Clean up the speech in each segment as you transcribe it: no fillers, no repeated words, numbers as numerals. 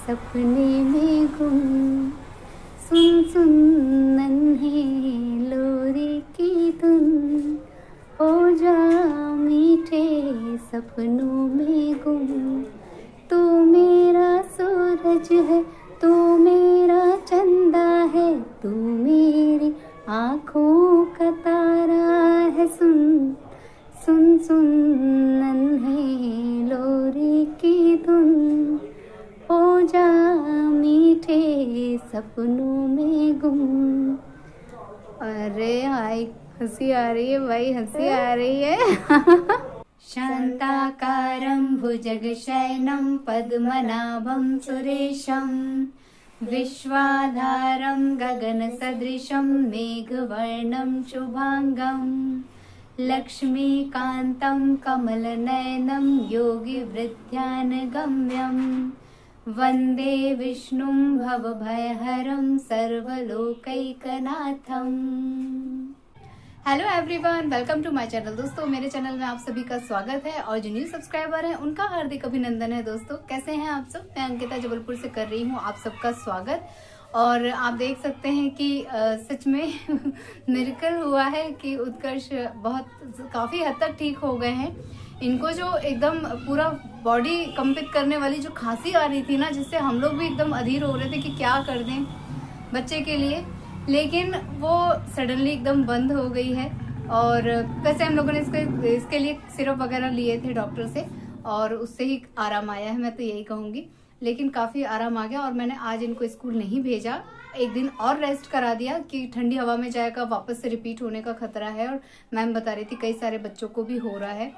सपने में गुम। सुन सुन नन्हे लोरी की धुन, हो जा मीठे सपनों में गुम। तू मेरा सूरज है, तू मेरा चंदा है, तू मेरी आँखों का तारा है। सुन सुन सुन नन्हे लोरी की धुन, हो जा मीठे सपनों में गुम। अरे हाय, हंसी आ रही है भाई, हंसी आ रही है। शांताकारं भुजगशयनं पद्मनाभं सुरेशं, विश्वाधारं गगनसदृशं मेघवर्णं शुभांगं, लक्ष्मीकान्तं कमलनयनं योगिवृद्ध्यानगम्यं, वन्दे विष्णुं भवभयहरं सर्वलोकैकनाथम्। Hello everyone, welcome to my channel. दोस्तों, मेरे चैनल में आप सभी का स्वागत है और जो न्यू सब्सक्राइबर हैं उनका हार्दिक अभिनंदन है। दोस्तों, कैसे हैं आप सब? मैं अंकिता जबलपुर से कर रही हूँ आप सबका स्वागत। और आप देख सकते हैं कि सच में मिरेकल हुआ है कि उत्कर्ष काफी हद तक ठीक हो गए हैं। इनको जो एकदम पूरा बॉडी कंपित करने वाली जो खांसी आ रही थी ना, जिससे हम लोग भी एकदम अधीर हो रहे थे कि क्या कर दें बच्चे के लिए, लेकिन वो सडनली एकदम बंद हो गई है। और वैसे हम लोगों ने इसके लिए सिरप वगैरह लिए थे डॉक्टर से और उससे ही आराम आया है, मैं तो यही कहूँगी। लेकिन काफ़ी आराम आ गया और मैंने आज इनको स्कूल नहीं भेजा, एक दिन और रेस्ट करा दिया कि ठंडी हवा में जाएगा, वापस से रिपीट होने का खतरा है। और मैम बता रही थी कई सारे बच्चों को भी हो रहा है।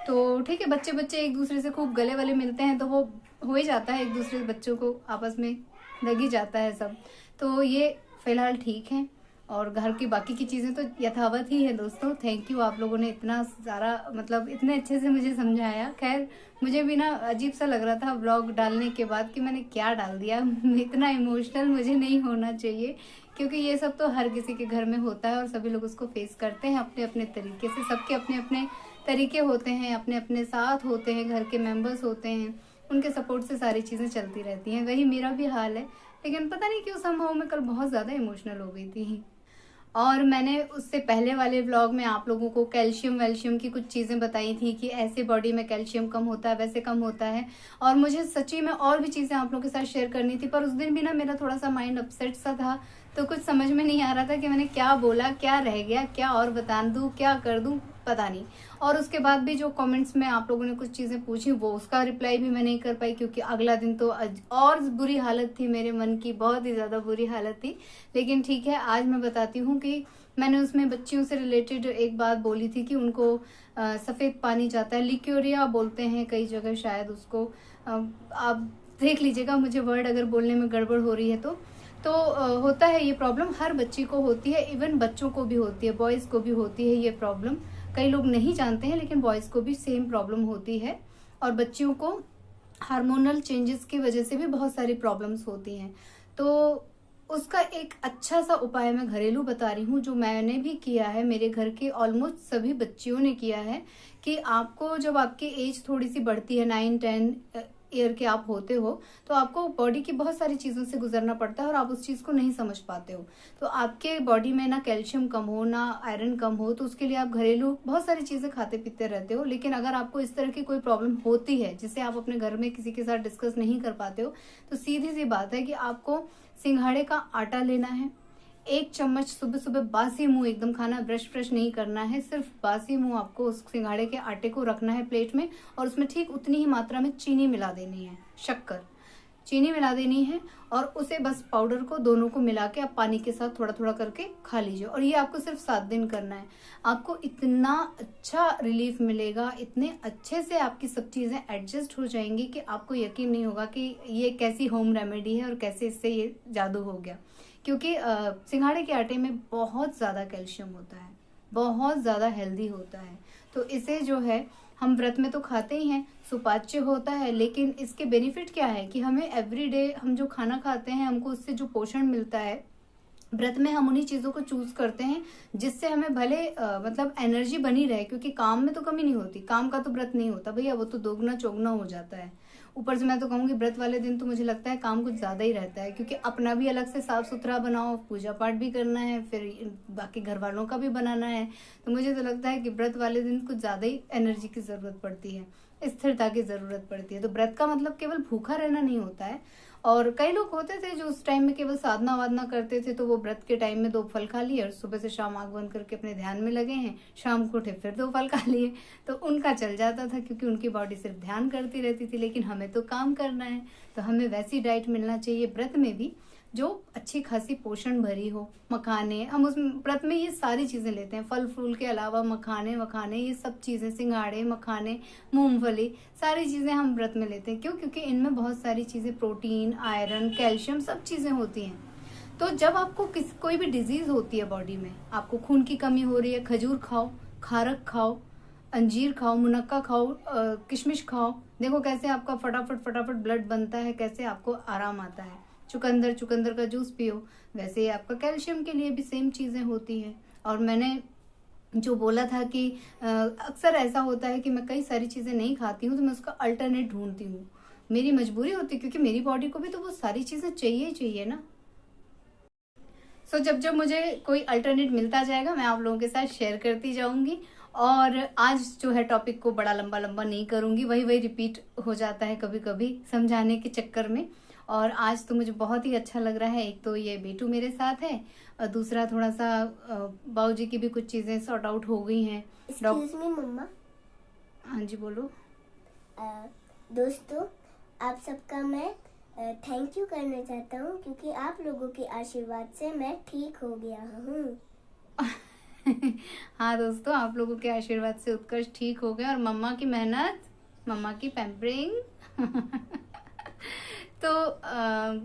तो ठीक है, बच्चे एक दूसरे से खूब गले वाले मिलते हैं तो वो हो ही जाता है, एक दूसरे बच्चों को आपस में लग ही जाता है सब। तो ये फिलहाल ठीक है और घर की बाकी की चीज़ें तो यथावत ही है। दोस्तों, थैंक यू, आप लोगों ने इतना सारा मतलब इतने अच्छे से मुझे समझाया। खैर, मुझे भी ना अजीब सा लग रहा था व्लॉग डालने के बाद कि मैंने क्या डाल दिया। इतना इमोशनल मुझे नहीं होना चाहिए, क्योंकि ये सब तो हर किसी के घर में होता है और सभी लोग उसको फेस करते हैं अपने अपने तरीके से। सबके अपने अपने तरीके होते हैं, अपने अपने साथ होते हैं, घर के मेंबर्स होते हैं, उनके सपोर्ट से सारी चीज़ें चलती रहती हैं। वही मेरा भी हाल है, लेकिन पता नहीं क्यों समहाउ मैं कल बहुत ज़्यादा इमोशनल हो गई थी। और मैंने उससे पहले वाले व्लॉग में आप लोगों को कैल्शियम की कुछ चीज़ें बताई थी कि ऐसे बॉडी में कैल्शियम कम होता है, वैसे कम होता है। और मुझे सच्ची में और भी चीज़ें आप लोगों के साथ शेयर करनी थी, पर उस दिन भी ना मेरा थोड़ा सा माइंड अपसेट सा था, तो कुछ समझ में नहीं आ रहा था कि मैंने क्या बोला, क्या रह गया, क्या और बता दूँ, क्या कर दूँ, पता नहीं। और उसके बाद भी जो कमेंट्स में आप लोगों ने कुछ चीज़ें पूछी, वो उसका रिप्लाई भी मैं नहीं कर पाई, क्योंकि अगला दिन तो और बुरी हालत थी मेरे मन की, बहुत ही ज़्यादा बुरी हालत थी। लेकिन ठीक है, आज मैं बताती हूँ कि मैंने उसमें बच्चियों से रिलेटेड एक बात बोली थी कि उनको सफ़ेद पानी जाता है, लिक्योरिया बोलते हैं कई जगह शायद उसको। आप देख लीजिएगा, मुझे वर्ड अगर बोलने में गड़बड़ हो रही है तो होता है ये प्रॉब्लम, हर बच्ची को होती है, इवन बच्चों को भी होती है, बॉयज़ को भी होती है ये प्रॉब्लम। कई लोग नहीं जानते हैं, लेकिन बॉयज़ को भी सेम प्रॉब्लम होती है। और बच्चियों को हार्मोनल चेंजेस की वजह से भी बहुत सारी प्रॉब्लम्स होती हैं। तो उसका एक अच्छा सा उपाय मैं घरेलू बता रही हूँ, जो मैंने भी किया है, मेरे घर के ऑलमोस्ट सभी बच्चियों ने किया है। कि आपको जब आपकी एज थोड़ी सी बढ़ती है, 9-10 ईयर के आप होते हो, तो आपको बॉडी की बहुत सारी चीज़ों से गुजरना पड़ता है और आप उस चीज़ को नहीं समझ पाते हो। तो आपके बॉडी में ना कैल्शियम कम हो, ना आयरन कम हो, तो उसके लिए आप घरेलू बहुत सारी चीज़ें खाते पीते रहते हो। लेकिन अगर आपको इस तरह की कोई प्रॉब्लम होती है जिसे आप अपने घर में किसी के साथ डिस्कस नहीं कर पाते हो, तो सीधी सी बात है कि आपको सिंघाड़े का आटा लेना है, 1 चम्मच सुबह सुबह बासी मुंह एकदम खाना, ब्रश नहीं करना है, सिर्फ बासी मुंह आपको उस सिंघाड़े के आटे को रखना है प्लेट में, और उसमें ठीक उतनी ही मात्रा में चीनी मिला देनी है, चीनी मिला देनी है, और उसे बस पाउडर को दोनों को मिला के आप पानी के साथ थोड़ा थोड़ा करके खा लीजिए। और ये आपको सिर्फ 7 दिन करना है। आपको इतना अच्छा रिलीफ मिलेगा, इतने अच्छे से आपकी सब चीज़ें एडजस्ट हो जाएंगी कि आपको यकीन नहीं होगा कि ये कैसी होम रेमेडी है और कैसे इससे ये जादू हो गया। क्योंकि सिंघाड़े के आटे में बहुत ज़्यादा कैल्शियम होता है, बहुत ज़्यादा हेल्दी होता है। तो इसे जो है हम व्रत में तो खाते ही हैं, सुपाच्य होता है, लेकिन इसके बेनिफिट क्या है कि हमें एवरीडे हम जो खाना खाते हैं, हमको उससे जो पोषण मिलता है, व्रत में हम उन्हीं चीज़ों को चूज करते हैं जिससे हमें भले मतलब एनर्जी बनी रहे, क्योंकि काम में तो कमी नहीं होती, काम का तो व्रत नहीं होता भैया, वो तो दोगुना चौगुना हो जाता है। ऊपर से मैं तो कहूँगी व्रत वाले दिन तो मुझे लगता है काम कुछ ज़्यादा ही रहता है, क्योंकि अपना भी अलग से साफ सुथरा बनाओ, पूजा पाठ भी करना है, फिर बाकी घर वालों का भी बनाना है। तो मुझे तो लगता है कि व्रत वाले दिन कुछ ज़्यादा ही एनर्जी की ज़रूरत पड़ती है, स्थिरता की ज़रूरत पड़ती है। तो व्रत का मतलब केवल भूखा रहना नहीं होता है। और कई लोग होते थे जो उस टाइम में केवल साधना वाधना करते थे, तो वो व्रत के टाइम में 2 फल खा लिए और सुबह से शाम आंख बंद करके अपने ध्यान में लगे हैं, शाम को उठे फिर 2 फल खा लिए, तो उनका चल जाता था क्योंकि उनकी बॉडी सिर्फ ध्यान करती रहती थी। लेकिन हमें तो काम करना है, तो हमें वैसी डाइट मिलना चाहिए व्रत में भी जो अच्छी खासी पोषण भरी हो। मखाने, हम उस व्रत में ये सारी चीजें लेते हैं, फल फूल के अलावा मखाने वखाने ये सब चीजें, सिंघाड़े मखाने मूंगफली, सारी चीजें हम व्रत में लेते हैं। क्यों? क्योंकि इनमें बहुत सारी चीजें, प्रोटीन, आयरन, कैल्शियम, सब चीजें होती हैं। तो जब आपको कोई भी डिजीज होती है बॉडी में, आपको खून की कमी हो रही है, खजूर खाओ, खारक खाओ, अंजीर खाओ, मुनक्का खाओ, किशमिश खाओ, देखो कैसे आपका फटाफट ब्लड बनता है, कैसे आपको आराम आता है। चुकंदर का जूस पियो, वैसे ही आपका कैल्शियम के लिए भी सेम चीजें होती हैं। और मैंने जो बोला था कि अक्सर ऐसा होता है कि मैं कई सारी चीजें नहीं खाती हूँ, तो मैं उसका अल्टरनेट ढूंढती हूँ, मेरी मजबूरी होती है, क्योंकि मेरी बॉडी को भी तो वो सारी चीजें चाहिए ना। सो जब मुझे कोई अल्टरनेट मिलता जाएगा मैं आप लोगों के साथ शेयर करती जाऊंगी। और आज जो है टॉपिक को बड़ा लंबा नहीं करूंगी, वही रिपीट हो जाता है कभी कभी समझाने के चक्कर में। और आज तो मुझे बहुत ही अच्छा लग रहा है। एक तो ये बेटू मेरे साथ है, और दूसरा थोड़ा सा बाबूजी की भी कुछ चीजें सॉर्ट आउट हो गई हैं। एक्सक्यूज मी मम्मा। हाँ जी बोलो। दोस्तों, आप सबका मैं थैंक यू करना चाहता हूँ, क्योंकि आप लोगों के आशीर्वाद से मैं ठीक हो गया हूँ। हाँ दोस्तों, आप लोगों के आशीर्वाद से उत्कर्ष ठीक हो गया, और मम्मा की मेहनत, मम्मा की पैम्परिंग तो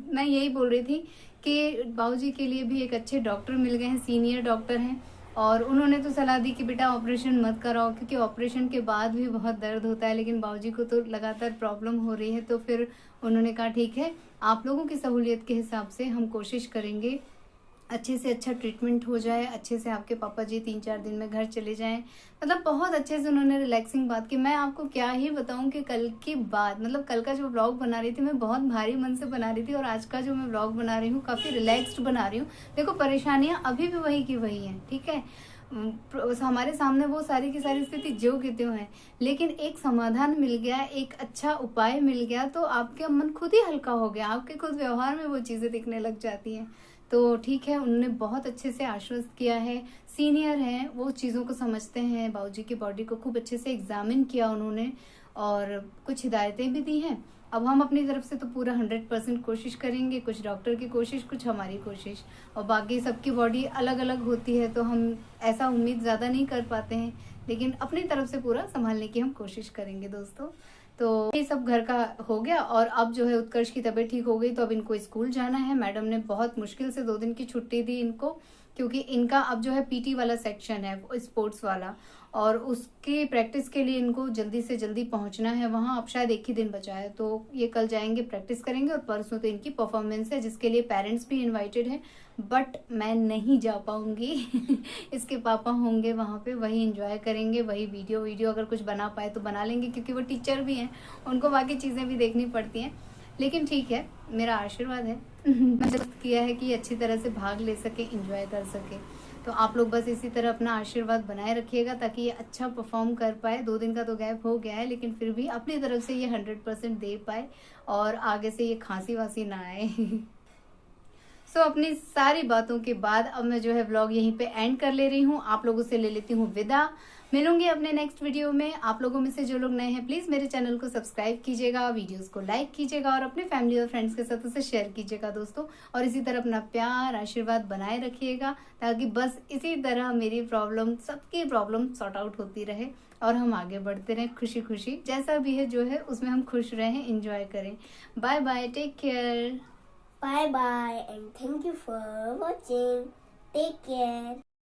मैं यही बोल रही थी कि बाबूजी के लिए भी एक अच्छे डॉक्टर मिल गए हैं, सीनियर डॉक्टर हैं, और उन्होंने तो सलाह दी कि बेटा ऑपरेशन मत कराओ, क्योंकि ऑपरेशन के बाद भी बहुत दर्द होता है। लेकिन बाबूजी को तो लगातार प्रॉब्लम हो रही है, तो फिर उन्होंने कहा ठीक है, आप लोगों की सहूलियत के हिसाब से हम कोशिश करेंगे अच्छे से अच्छा ट्रीटमेंट हो जाए, अच्छे से आपके पापा जी 3-4 दिन में घर चले जाएं। मतलब बहुत अच्छे से उन्होंने रिलैक्सिंग बात की। मैं आपको क्या ही बताऊं कि कल की बात, मतलब कल का जो व्लॉग बना रही थी मैं बहुत भारी मन से बना रही थी, और आज का जो मैं व्लॉग बना रही हूँ काफ़ी रिलैक्स्ड बना रही हूँ। देखो परेशानियाँ अभी भी वही की वही हैं, ठीक है, हमारे सामने वो सारी की सारी स्थिति जो की त्यों है, लेकिन एक समाधान मिल गया, एक अच्छा उपाय मिल गया, तो आपका मन खुद ही हल्का हो गया, आपके खुद व्यवहार में वो चीज़ें दिखने लग जाती हैं। तो ठीक है, उन्होंने बहुत अच्छे से आश्वस्त किया है, सीनियर हैं, वो चीज़ों को समझते हैं। बाबूजी की बॉडी को खूब अच्छे से एग्जामिन किया उन्होंने, और कुछ हिदायतें भी दी हैं। अब हम अपनी तरफ से तो पूरा 100% कोशिश करेंगे, कुछ डॉक्टर की कोशिश, कुछ हमारी कोशिश, और बाकी सबकी बॉडी अलग अलग होती है, तो हम ऐसा उम्मीद ज़्यादा नहीं कर पाते हैं, लेकिन अपनी तरफ से पूरा संभालने की हम कोशिश करेंगे दोस्तों। तो ये सब घर का हो गया, और अब जो है उत्कर्ष की तबीयत ठीक हो गई, तो अब इनको स्कूल जाना है। मैडम ने बहुत मुश्किल से 2 दिन की छुट्टी दी इनको, क्योंकि इनका अब जो है पीटी वाला सेक्शन है, स्पोर्ट्स वाला, और उसकी प्रैक्टिस के लिए इनको जल्दी से जल्दी पहुंचना है वहां। अब शायद 1 ही दिन बचा है, तो ये कल जाएंगे, प्रैक्टिस करेंगे, और परसों तो इनकी परफॉर्मेंस है, जिसके लिए पेरेंट्स भी इनवाइटेड हैं, बट मैं नहीं जा पाऊंगी इसके पापा होंगे वहां पे, वही एंजॉय करेंगे, वही वीडियो अगर कुछ बना पाए तो बना लेंगे, क्योंकि वो टीचर भी हैं, उनको बाकी चीजें भी देखनी पड़ती हैं। लेकिन ठीक है, मेरा आशीर्वाद है मैंने किया है कि अच्छी तरह से भाग ले सके, एंजॉय कर सके। तो आप लोग बस इसी तरह अपना आशीर्वाद बनाए रखिएगा, ताकि ये अच्छा परफॉर्म कर पाए। 2 दिन का तो गैप हो गया है, लेकिन फिर भी अपनी तरफ से ये 100% दे पाए, और आगे से ये खांसी वासी ना आए सो अपनी सारी बातों के बाद अब मैं जो है व्लॉग यहीं पे एंड कर ले रही हूँ, आप लोगों से ले लेती हूँ विदा। मिलूंगी अपने नेक्स्ट वीडियो में। आप लोगों में से जो लोग नए हैं प्लीज मेरे चैनल को सब्सक्राइब कीजिएगा, वीडियोस को लाइक कीजिएगा, और अपने फैमिली और फ्रेंड्स के साथ उसे शेयर कीजिएगा दोस्तों। और इसी तरह अपना प्यार आशीर्वाद बनाए रखिएगा, ताकि बस इसी तरह मेरी प्रॉब्लम, सबकी प्रॉब्लम सॉर्ट आउट होती रहे, और हम आगे बढ़ते रहें खुशी खुशी। जैसा भी है जो है उसमें हम खुश रहें, एंजॉय करें। Bye bye, take care. Bye bye and thank you for watching. Take care.